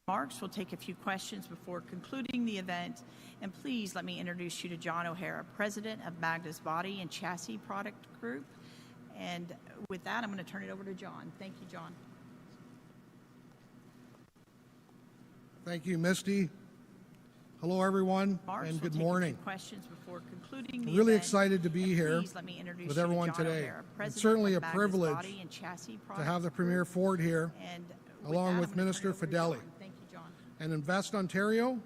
remarks. We'll take a few questions before concluding the event. And please let me introduce you to John O'Hara, President of Magna's Body and Chassis Product Group. And with that, I'm going to turn it over to John. Thank you, John. Thank you, Misty. Hello, everyone, and good morning. Questions before concluding the really event. excited to be here with everyone today. It's certainly a privilege to have the Premier Ford here, along with Minister Fedeli. Thank you, John. And Invest Ontario,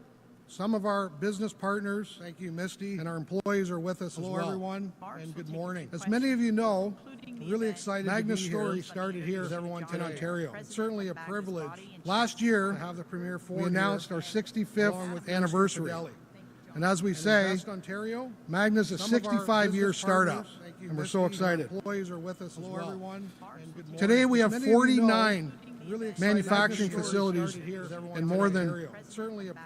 some of our business partners, thank you, Misty, and our employees are with us as well. Hello, everyone, and good morning. As many of you know, really excited Magna's story started here with everyone in Ontario. It's certainly a privilege. Last year, to have the Premier Ford, we announced our 65th anniversary. And as we say, Magna's a 65-year startup, and we're so excited. Employees are with us as well. Today we have 49 manufacturing facilities and more than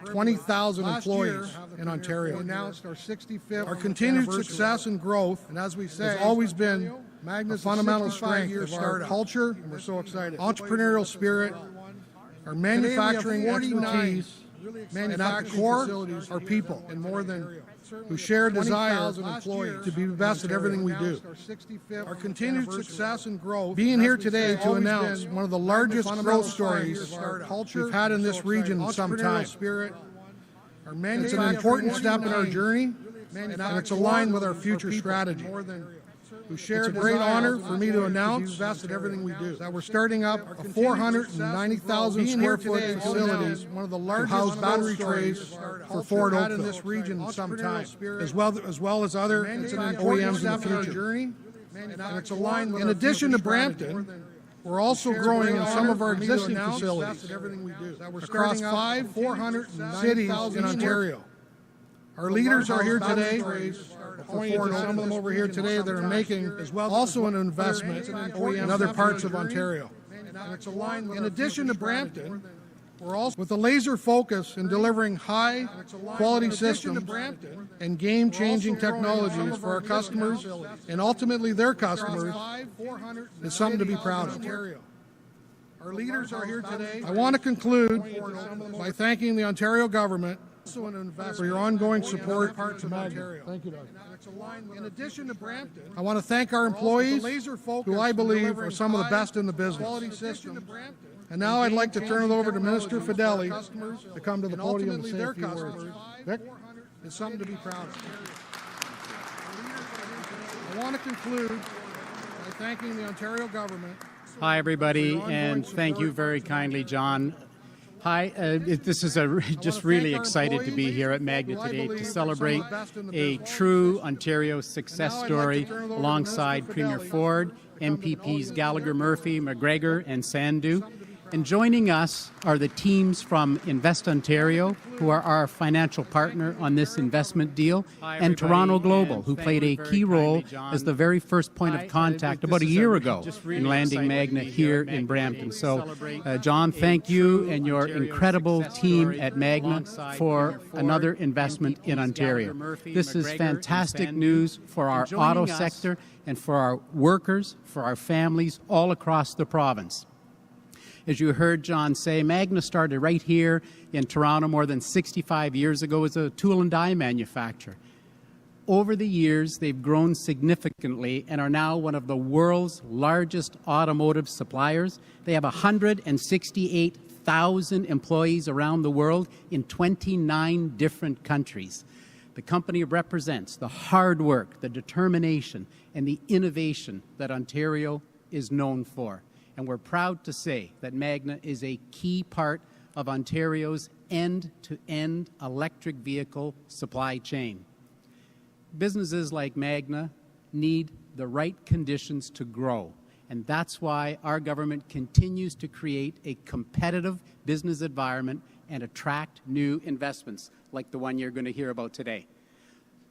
20,000 employees in Ontario. We announced our 65th. Our continued success and growth, and as we say, has always been Magna's fundamental strength of our culture, and we're so excited. Entrepreneurial spirit, our manufacturing expertise, and at the core, our people, and more than who share a desire to be the best at everything we do. Our continued success and growth, being here today to announce one of the largest growth stories we've had in this region in some time. It's an important step in our journey, and it's aligned with our future strategy. It's a great honor for me to announce that everything we do. That we're starting up a 490,000 square foot facility, one of the largest house battery trays for Ford in this region in some time, as well as other OEMs in the future. And it's aligned with in addition to Brampton, we're also growing in some of our existing facilities across 400 cities in Ontario. Our leaders are here today. Some of them over here today that are making also an investment in other parts of Ontario. In addition to Brampton, we're also with a laser focus in delivering high quality systems and game-changing technologies for our customers and ultimately their customers is something to be proud of. Our leaders are here today. I want to conclude by thanking the Ontario government for your ongoing support to Magna. Thank you, Doug. In addition to Brampton, I want to thank our employees, who I believe are some of the best in the business. And now I'd like to turn it over to Minister Fedeli to come to the podium and say a few words. Vic, it's something to be proud of. I want to conclude by thanking the Ontario government. Hi, everybody, and thank you very kindly, John. Hi, this is just really excited to be here at Magna today to celebrate a true Ontario success story alongside Premier Ford, MPPs Gallagher, Murphy, McGregor, and Sandu. And joining us are the teams from Invest Ontario, who are our financial partner on this investment deal, and Toronto Global, who played a key role as the very first point of contact about a year ago in landing Magna here in Brampton. So, John, thank you and your incredible team at Magna for another investment in Ontario. This is fantastic news for our auto sector and for our workers, for our families all across the province. As you heard John say, Magna started right here in Toronto more than 65 years ago as a tool and die manufacturer. Over the years, they've grown significantly and are now one of the world's largest automotive suppliers. They have 168,000 employees around the world in 29 different countries. The company represents the hard work, the determination, and the innovation that Ontario is known for. And we're proud to say that Magna is a key part of Ontario's end-to-end electric vehicle supply chain. Businesses like Magna need the right conditions to grow, and that's why our government continues to create a competitive business environment and attract new investments like the one you're going to hear about today.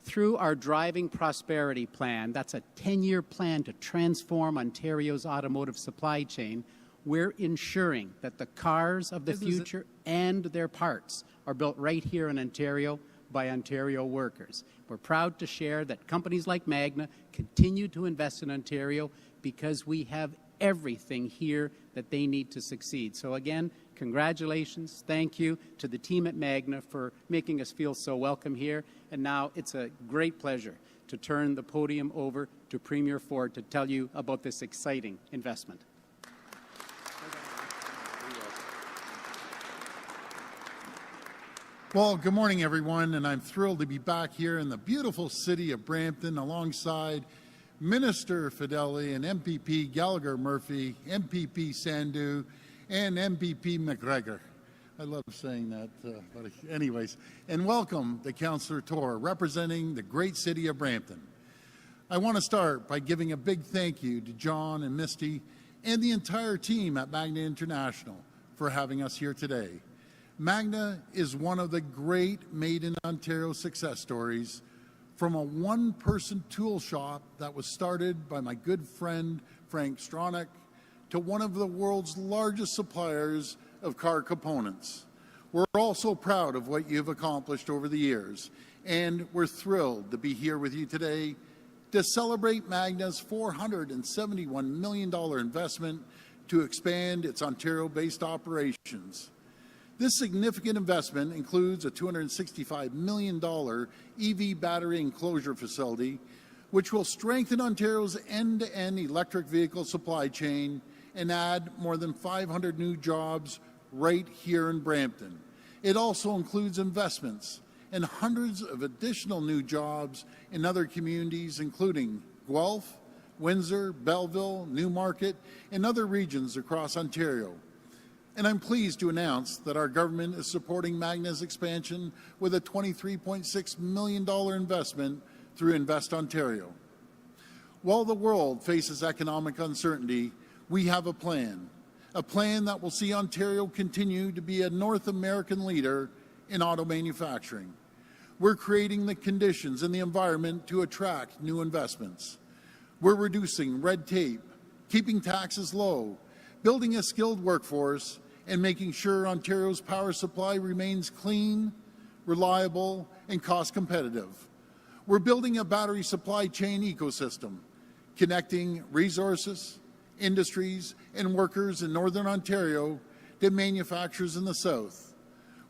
Through our Driving Prosperity Plan, that's a 10-year plan to transform Ontario's automotive supply chain, we're ensuring that the cars of the future and their parts are built right here in Ontario by Ontario workers. We're proud to share that companies like Magna continue to invest in Ontario because we have everything here that they need to succeed. So again, congratulations, thank you to the team at Magna for making us feel so welcome here. And now it's a great pleasure to turn the podium over to Premier Ford to tell you about this exciting investment. Well, good morning, everyone, and I'm thrilled to be back here in the beautiful city of Brampton alongside Minister Fedeli and MPP Gallagher-Murphy, MPP Sandhu, and MPP McGregor. I love saying that, but anyways. And welcome to Councillor Torr, representing the great city of Brampton. I want to start by giving a big thank you to John and Misty and the entire team at Magna International for having us here today. Magna is one of the great Made in Ontario success stories, from a one-person tool shop that was started by my good friend Frank Stronach to one of the world's largest suppliers of car components. We're also proud of what you've accomplished over the years, and we're thrilled to be here with you today to celebrate Magna's $471 million investment to expand its Ontario-based operations. This significant investment includes a $265 million EV battery enclosure facility, which will strengthen Ontario's end-to-end electric vehicle supply chain and add more than 500 new jobs right here in Brampton. It also includes investments and hundreds of additional new jobs in other communities, including Guelph, Windsor, Belleville, Newmarket, and other regions across Ontario. And I'm pleased to announce that our government is supporting Magna's expansion with a $23.6 million investment through Invest Ontario. While the world faces economic uncertainty, we have a plan that will see Ontario continue to be a North American leader in auto manufacturing. We're creating the conditions and the environment to attract new investments. We're reducing red tape, keeping taxes low, building a skilled workforce, and making sure Ontario's power supply remains clean, reliable, and cost competitive. We're building a battery supply chain ecosystem, connecting resources, industries, and workers in Northern Ontario to manufacturers in the South.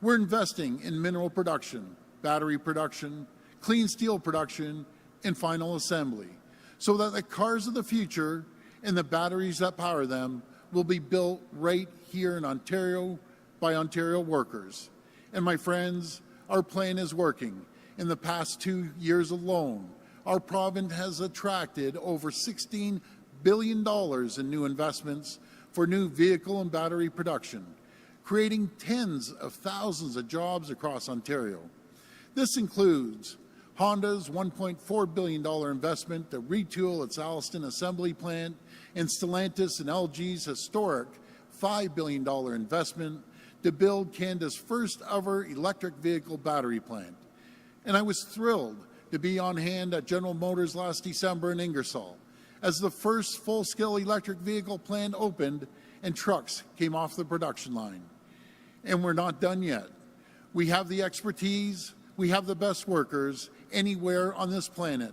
We're investing in mineral production, battery production, clean steel production, and final assembly, so that the cars of the future and the batteries that power them will be built right here in Ontario by Ontario workers. And my friends, our plan is working. In the past 2 years alone, our province has attracted over $16 billion in new investments for new vehicle and battery production, creating tens of thousands of jobs across Ontario. This includes Honda's $1.4 billion investment to retool its Alliston assembly plant, and Stellantis and LG's historic $5 billion investment to build Canada's first ever electric vehicle battery plant. And I was thrilled to be on hand at General Motors last December in Ingersoll as the first full-scale electric vehicle plant opened and trucks came off the production line. And we're not done yet. We have the expertise, we have the best workers anywhere on this planet.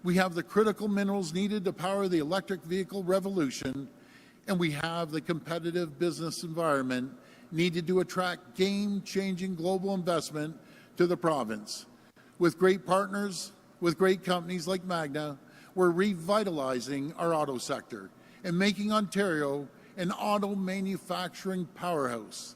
We have the critical minerals needed to power the electric vehicle revolution, and we have the competitive business environment needed to attract game-changing global investment to the province. With great partners, with great companies like Magna, we're revitalizing our auto sector and making Ontario an auto manufacturing powerhouse.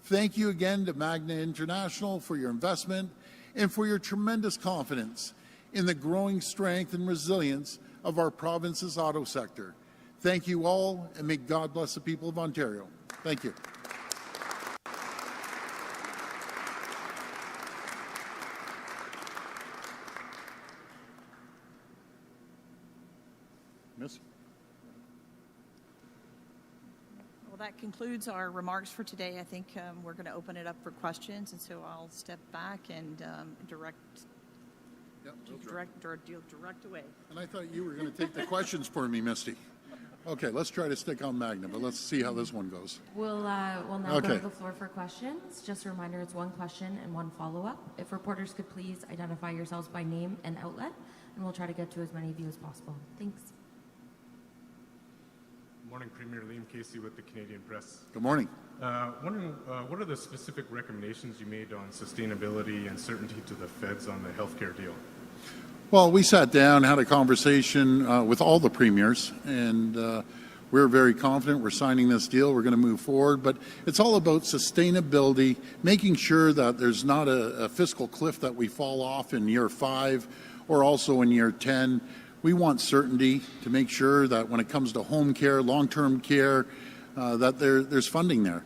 Thank you again to Magna International for your investment and for your tremendous confidence in the growing strength and resilience of our province's auto sector. Thank you all, and may God bless the people of Ontario. Thank you. Miss? Well, that concludes our remarks for today. I think we're going to open it up for questions, and so I'll step back and direct away. And I thought you were going to take the questions for me, Misty. Okay, let's try to stick on Magna, but let's see how this one goes. We'll now go to the floor for questions. Just a reminder, it's one question and one follow-up. If reporters could please identify yourselves by name and outlet, and we'll try to get to as many of you as possible. Thanks. Morning, Premier. Liam Casey with the Canadian Press. Good morning. Wondering, what are the specific recommendations you made on sustainability and certainty to the feds on the healthcare deal? Well, we sat down, had a conversation with all the premiers, and we're very confident we're signing this deal. We're going to move forward, but it's all about sustainability, making sure that there's not a fiscal cliff that we fall off in year 5 or also in year 10. We want certainty to make sure that when it comes to home care, long-term care, that there's funding there.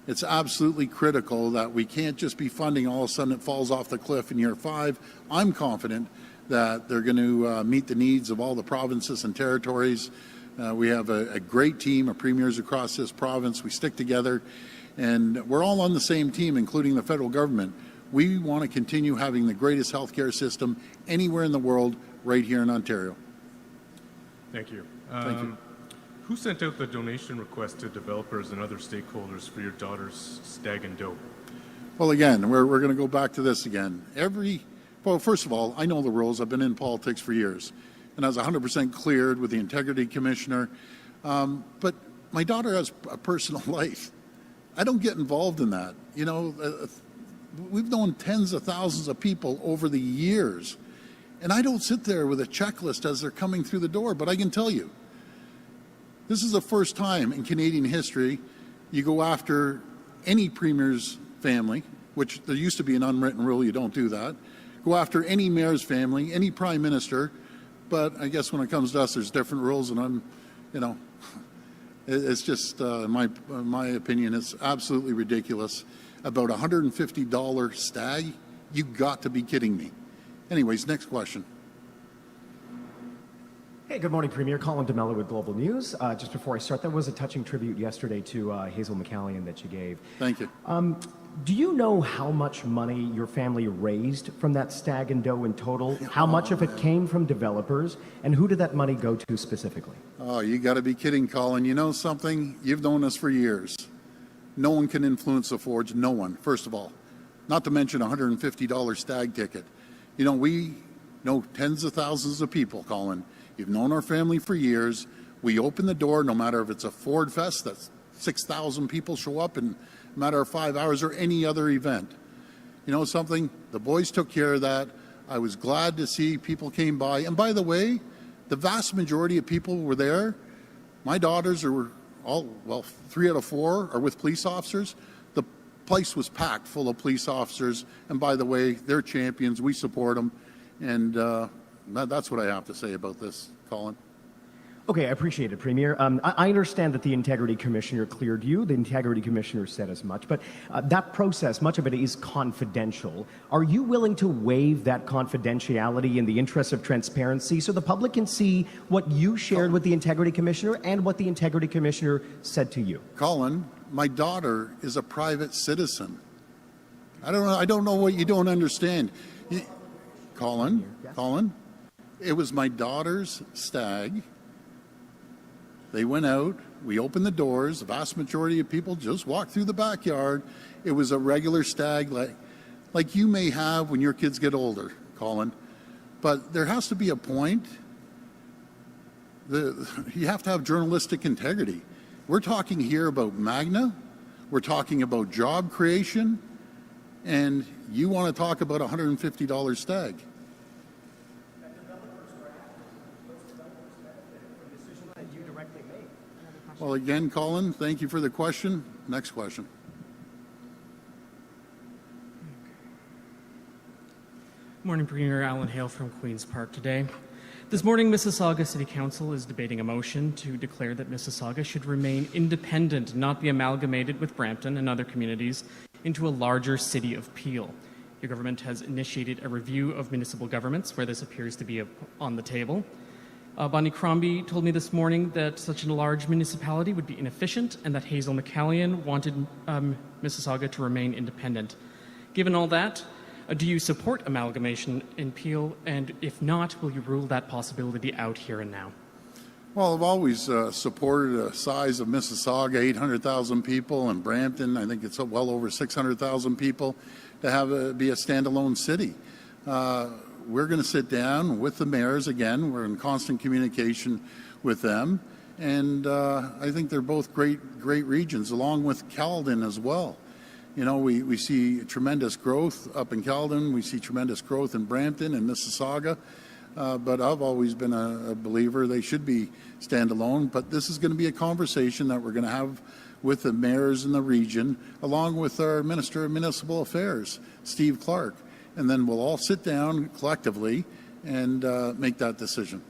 It's absolutely critical that we can't just be funding all of a sudden it falls off the cliff in year 5. I'm confident that they're going to meet the needs of all the provinces and territories. We have a great team of premiers across this province. We stick together, and we're all on the same team, including the federal government. We want to continue having the greatest healthcare system anywhere in the world, right here in Ontario. Thank you. Thank you. Who sent out the donation request to developers and other stakeholders for your daughter's Stag and Doe? Well, again, we're going to go back to this again. Well, first of all, I know the rules. I've been in politics for years, and I was 100% cleared with the Integrity Commissioner. But my daughter has a personal life. I don't get involved in that. You know, we've known tens of thousands of people over the years, and I don't sit there with a checklist as they're coming through the door. But I can tell you, this is the first time in Canadian history you go after any premier's family, which there used to be an unwritten rule, you don't do that. Go after any mayor's family, any prime minister, but I guess when it comes to us, there's different rules, and I'm, you know, it's just, my opinion, it's absolutely ridiculous. About $150 stag? You got to be kidding me. Anyways, next question. Hey, good morning, Premier. Colin DeMello with Global News. Just before I start, that was a touching tribute yesterday to Hazel McCallion that you gave. Thank you. Do you know how much money your family raised from that Stag and Doe in total? How much of it came from developers? And who did that money go to specifically? Oh, you got to be kidding, Colin. You know something? You've known us for years. No one can influence the Forge. No one, first of all. Not to mention a $150 stag ticket. You know, we know tens of thousands of people, Colin. You've known our family for years. We open the door, no matter if it's a Ford Fest, that's 6,000 people show up in a matter of 5 hours, or any other event. You know something? The boys took care of that. I was glad to see people came by. And by the way, the vast majority of people were there. My daughters are all, well, 3 out of 4 are with police officers. The place was packed full of police officers. And by the way, they're champions. We support them. And that's what I have to say about this, Colin. Okay, I appreciate it, Premier. I understand that the Integrity Commissioner cleared you. The Integrity Commissioner said as much. But that process, much of it is confidential. Are you willing to waive that confidentiality in the interest of transparency so the public can see what you shared with the Integrity Commissioner and what the Integrity Commissioner said to you? Colin, my daughter is a private citizen. I don't know what you don't understand. Colin, it was my daughter's stag. They went out, we opened the doors, the vast majority of people just walked through the backyard. It was a regular stag like you may have when your kids get older, Colin. But there has to be a point. You have to have journalistic integrity. We're talking here about Magna, we're talking about job creation, and you want to talk about a $150 stag. Well, again, Colin, thank you for the question. Next question. Morning, Premier. Alan Hale from Queen's Park today. This morning, Mississauga City Council is debating a motion to declare that Mississauga should remain independent, not be amalgamated with Brampton and other communities into a larger city of Peel. Your government has initiated a review of municipal governments where this appears to be on the table. Bonnie Crombie told me this morning that such a large municipality would be inefficient and that Hazel McCallion wanted Mississauga to remain independent. Given all that, do you support amalgamation in Peel? And if not, will you rule that possibility out here and now? Well, I've always supported a size of Mississauga, 800,000 people, and Brampton, I think it's well over 600,000 people, to be a standalone city. We're going to sit down with the mayors again. We're in constant communication with them, And I think they're both great regions, along with Caledon as well. You know, we see tremendous growth up in Caledon. We see tremendous growth in Brampton and Mississauga. But I've always been a believer they should be standalone. But this is going to be a conversation that we're going to have with the mayors in the region, along with our Minister of Municipal Affairs, Steve Clark. And then we'll all sit down collectively and make that decision.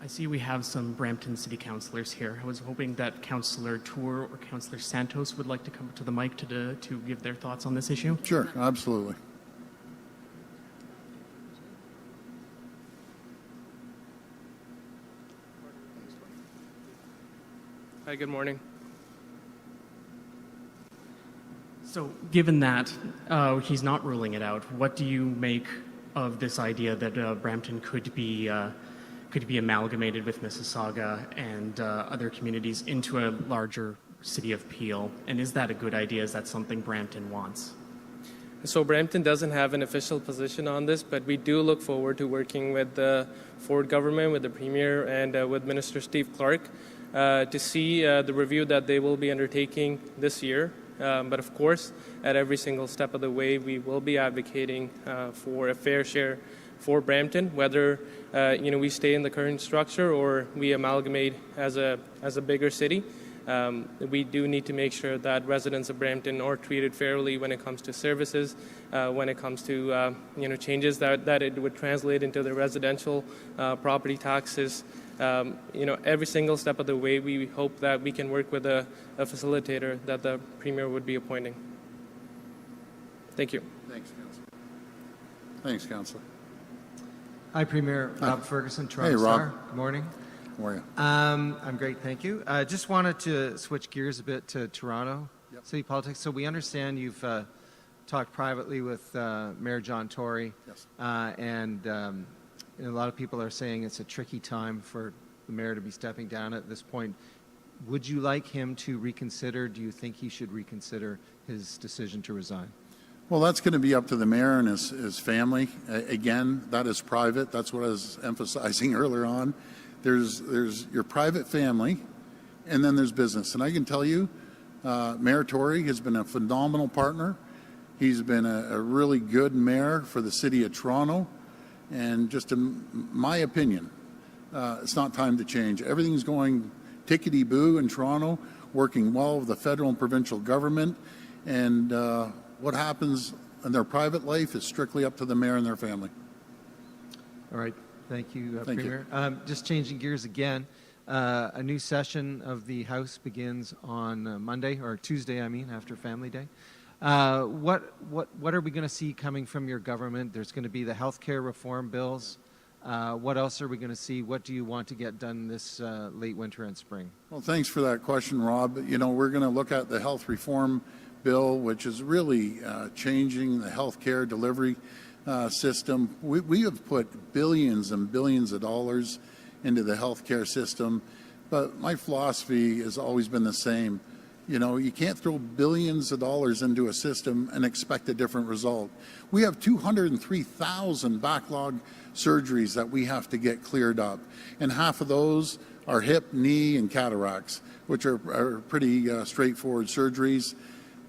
I see we have some Brampton City Councillors here. I was hoping that Councillor Tour or Councillor Santos would like to come to the mic to give their thoughts on this issue. Sure, absolutely. Hi, good morning. So given that he's not ruling it out, what do you make of this idea that Brampton could be amalgamated with Mississauga and other communities into a larger city of Peel? And is that a good idea? Is that something Brampton wants? So Brampton doesn't have an official position on this, but we do look forward to working with the Ford government, with the Premier, and with Minister Steve Clark to see the review that they will be undertaking this year. But of course, at every single step of the way, we will be advocating for a fair share for Brampton, whether we stay in the current structure or we amalgamate as a bigger city. We do need to make sure that residents of Brampton are treated fairly when it comes to services, when it comes to changes that it would translate into the residential property taxes. Every single step of the way, we hope that we can work with a facilitator that the Premier would be appointing. Thank you. Thanks, Councillor. Thanks, Councillor. Hi, Premier. Rob Ferguson, Toronto Hey, Rob. Star. Good morning. How are you? I'm great, thank you. Just wanted to switch gears a bit to Toronto city politics. So we understand you've talked privately with Mayor John Tory, Yes. and a lot of people are saying it's a tricky time for the mayor to be stepping down at this point. Would you like him to reconsider? Do you think he should reconsider his decision to resign? Well, that's going to be up to the mayor and his family. Again, that is private. That's what I was emphasizing earlier on. There's your private family, and then there's business. And I can tell you, Mayor Tory has been a phenomenal partner. He's been a really good mayor for the city of Toronto. And just in my opinion, it's not time to change. Everything's going tickety-boo in Toronto, working well with the federal and provincial government. And what happens in their private life is strictly up to the mayor and their family. All right. Thank you, Thank Premier. Just changing gears again. A new session of the House begins on Monday, or Tuesday, I mean, after Family Day. What are we going to see coming from your government? There's going to be the healthcare reform bills. What else are we going to see? What do you want to get done this late winter and spring? Well, thanks for that question, Rob. You know, we're going to look at the health reform bill, which is really changing the healthcare delivery system. We have put billions and billions of dollars into the healthcare system, but my philosophy has always been the same. You know, you can't throw billions of dollars into a system and expect a different result. We have 203,000 backlog surgeries that we have to get cleared up, and half of those are hip, knee, and cataracts, which are pretty straightforward surgeries.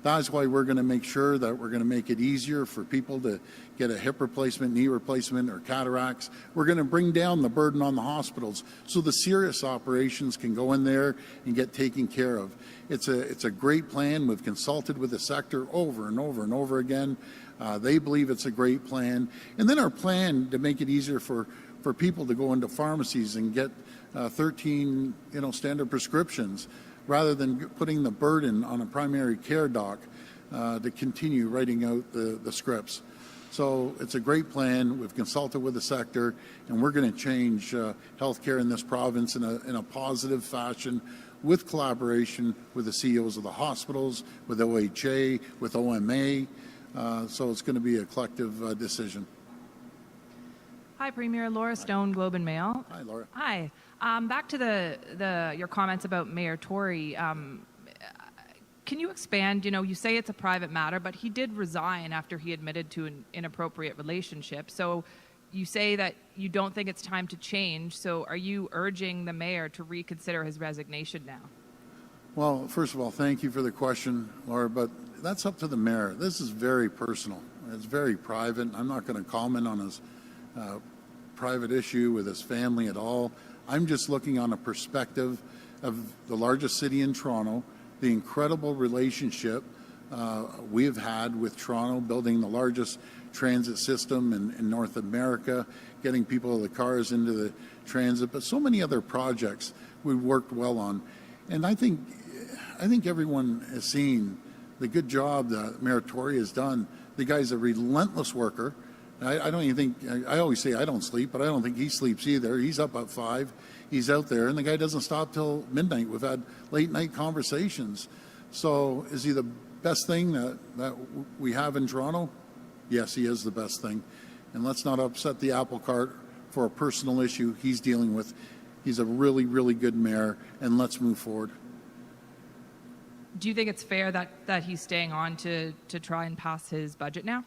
That's why we're going to make sure that we're going to make it easier for people to get a hip replacement, knee replacement, or cataracts. We're going to bring down the burden on the hospitals so the serious operations can go in there and get taken care of. It's a great plan. We've consulted with the sector over and over and over again. They believe it's a great plan. And then our plan to make it easier for people to go into pharmacies and get 13 standard prescriptions, rather than putting the burden on a primary care doc to continue writing out the scripts. So it's a great plan. We've consulted with the sector, and we're going to change healthcare in this province in a positive fashion, with collaboration with the CEOs of the hospitals, with OHA, with OMA. So it's going to be a collective decision. Hi, Premier. Laura Stone, Globe and Mail. Hi, Laura. Hi. Back to your comments about Mayor Tory. Can you expand? You say it's a private matter, but he did resign after he admitted to an inappropriate relationship. So, you say that you don't think it's time to change. So are you urging the mayor to reconsider his resignation now? Well, first of all, thank you for the question, Laura, but that's up to the mayor. This is very personal. It's very private. I'm not going to comment on his private issue with his family at all. I'm just looking on a perspective of the largest city in Toronto, the incredible relationship we have had with Toronto, building the largest transit system in North America, getting people of the cars into the transit, but so many other projects we worked well on. And I think everyone has seen the good job that Mayor Tory has done. The guy's a relentless worker. I don't even think, I always say I don't sleep, but I don't think he sleeps either. He's up at 5, he's out there, and the guy doesn't stop till midnight. We've had late night conversations. So is he the best thing that we have in Toronto? Yes, he is the best thing. And let's not upset the apple cart for a personal issue he's dealing with. He's a really, really good mayor, and let's move forward. Do you think it's fair that he's staying on to try and pass his budget now?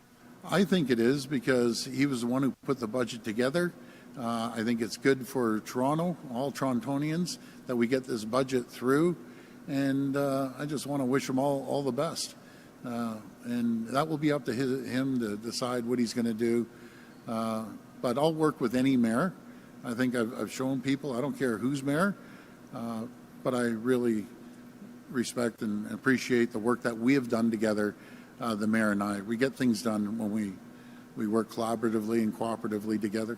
I think it is, because he was the one who put the budget together. I think it's good for Toronto, all Torontonians, that we get this budget through. And I just want to wish him all the best. And that will be up to him to decide what he's going to do. But I'll work with any mayor. I think I've shown people, I don't care who's mayor, but I really respect and appreciate the work that we have done together, the mayor and I. We get things done when we work collaboratively and cooperatively together.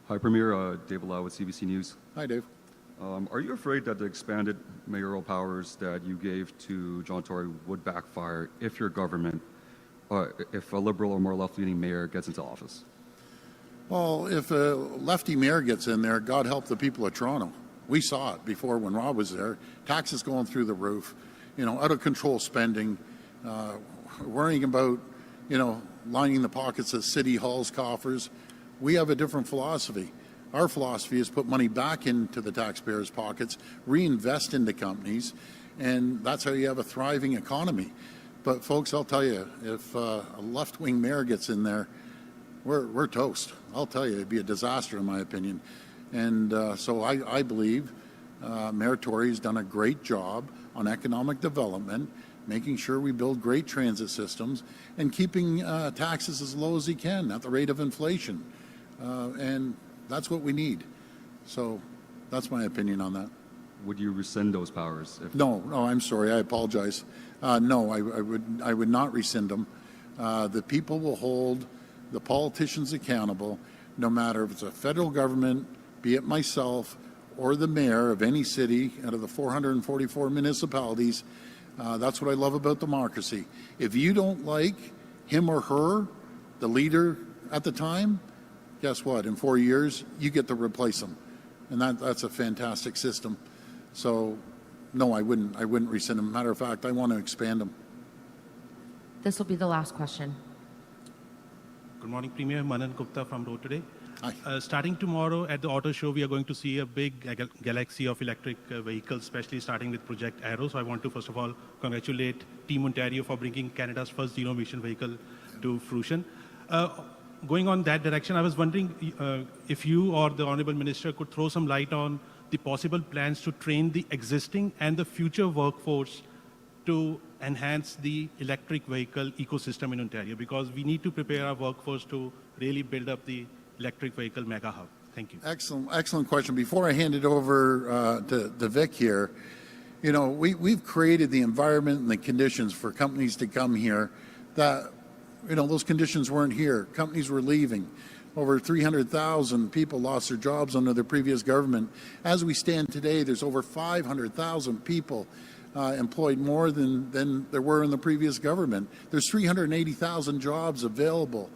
Hi, Premier. Dave Lau with CBC News. Hi, Dave. Are you afraid that the expanded mayoral powers that you gave to John Tory would backfire if your government, if a Liberal or more left-leaning mayor gets into office? Well, if a lefty mayor gets in there, God help the people of Toronto. We saw it before when Rob was there. Taxes going through the roof, out of control spending, worrying about, lining the pockets of City Hall's coffers. We have a different philosophy. Our philosophy is put money back into the taxpayers' pockets, reinvest into companies, and that's how you have a thriving economy. But folks, I'll tell you, if a left-wing mayor gets in there, we're toast. I'll tell you, it'd be a disaster in my opinion. And so I believe Mayor Tory's done a great job on economic development, making sure we build great transit systems, and keeping taxes as low as he can at the rate of inflation. And that's what we need. So that's my opinion on that. Would you rescind those powers? No, I'm sorry. I apologize. No, I would not rescind them. The people will hold the politicians accountable, no matter if it's a federal government, be it myself or the mayor of any city out of the 444 municipalities. That's what I love about democracy. If you don't like him or her, the leader at the time, guess what? In 4 years, you get to replace them. And that's a fantastic system. So, no, I wouldn't rescind them. Matter of fact, I want to expand them. This will be the last question. Good morning, Premier. Manan Gupta from Road Today. Hi. Starting tomorrow at the auto show, we are going to see a big galaxy of electric vehicles, especially starting with Project Arrow. So I want to, first of all, congratulate Team Ontario for bringing Canada's first zero-emission vehicle to fruition. Going on that direction, I was wondering if you or the Honourable Minister could throw some light on the possible plans to train the existing and the future workforce to enhance the electric vehicle ecosystem in Ontario, because we need to prepare our workforce to really build up the electric vehicle mega hub. Thank you. Excellent question. Before I hand it over to Vic here, we've created the environment and the conditions for companies to come here that, those conditions weren't here. Companies were leaving. Over 300,000 people lost their jobs under the previous government. As we stand today, there's over 500,000 people employed more than there were in the previous government. There's 380,000 jobs available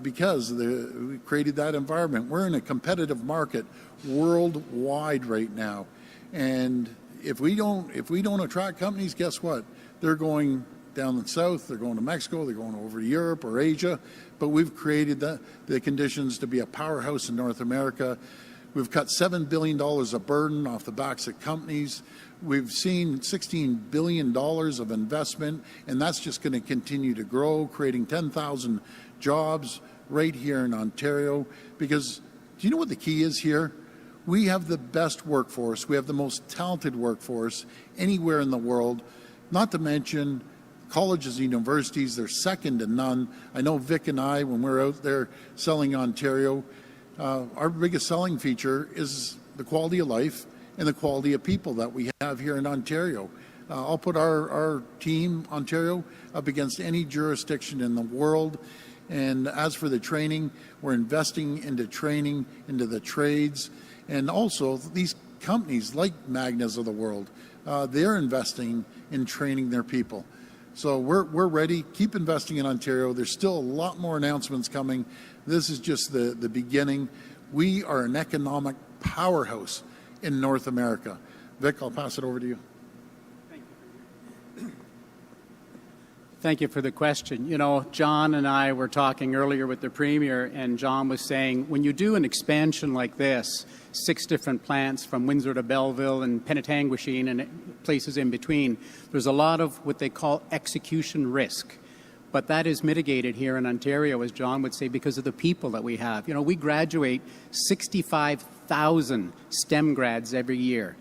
because we created that environment. We're in a competitive market worldwide right now, and if we don't attract companies, guess what? They're going down the south, they're going to Mexico, they're going over to Europe or Asia. But we've created the conditions to be a powerhouse in North America. We've cut $7 billion of burden off the backs of companies. We've seen $16 billion of investment, and that's just going to continue to grow, creating 10,000 jobs right here in Ontario. Because do you know what the key is here? We have the best workforce. We have the most talented workforce anywhere in the world, not to mention colleges and universities. They're second to none. I know Vic and I, when we're out there selling Ontario, our biggest selling feature is the quality of life and the quality of people that we have here in Ontario. I'll put our team, Ontario, up against any jurisdiction in the world. And as for the training, we're investing into training, into the trades, and also these companies like Magnas of the world, they're investing in training their people. So we're ready. Keep investing in Ontario. There's still a lot more announcements coming. This is just the beginning. We are an economic powerhouse in North America. Vic, I'll pass it over to you. Thank you for the question. You know, John and I were talking earlier with the Premier, and John was saying, when you do an expansion like this, 6 different plants from Windsor to Belleville and Penetanguishene and places in between, there's a lot of what they call execution risk. But that is mitigated here in Ontario, as John would say, because of the people that we have. You know, we graduate 65,000 STEM grads every year,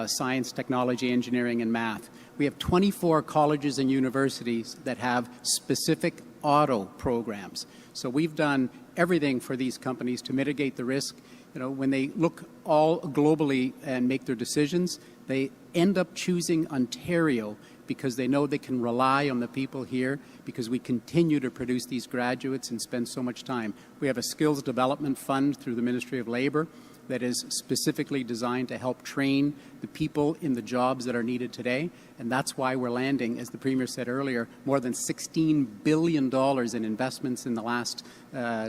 science, technology, engineering, and math. We have 24 colleges and universities that have specific auto programs. So we've done everything for these companies to mitigate the risk. You know, when they look all globally and make their decisions, they end up choosing Ontario because they know they can rely on the people here because we continue to produce these graduates and spend so much time. We have a skills development fund through the Ministry of Labour that is specifically designed to help train the people in the jobs that are needed today. And that's why we're landing, as the Premier said earlier, more than $16 billion in investments in the last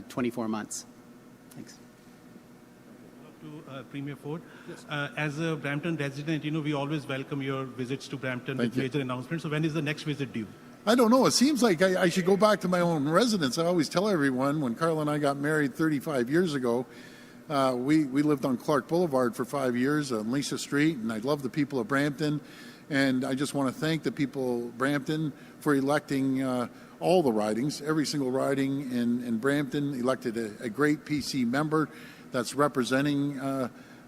24 months. Thanks. To Premier Ford. Yes. As a Brampton resident, you know, we always welcome your visits to Brampton with major announcements. So when is the next visit due? I don't know. It seems like I should go back to my own residence. I always tell everyone, when Carl and I got married 35 years ago, we lived on Clark Boulevard for 5 years on Lisa Street, and I love the people of Brampton. And I just want to thank the people of Brampton for electing all the ridings, every single riding in Brampton, elected a great PC member that's representing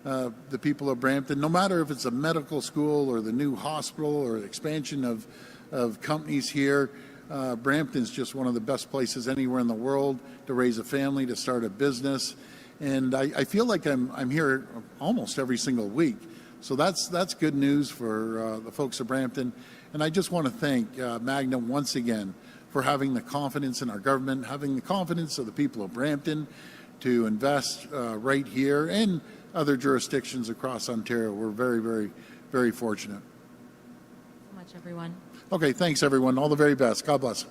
the people of Brampton, no matter if it's a medical school or the new hospital or expansion of companies here. Brampton's just one of the best places anywhere in the world to raise a family, to start a business. And I feel like I'm here almost every single week. So that's good news for the folks of Brampton. And I just want to thank Magna once again for having the confidence in our government, having the confidence of the people of Brampton to invest right here and other jurisdictions across Ontario. We're very, very, very fortunate. Thank you so much, everyone. Okay, thanks everyone. All the very best. God bless.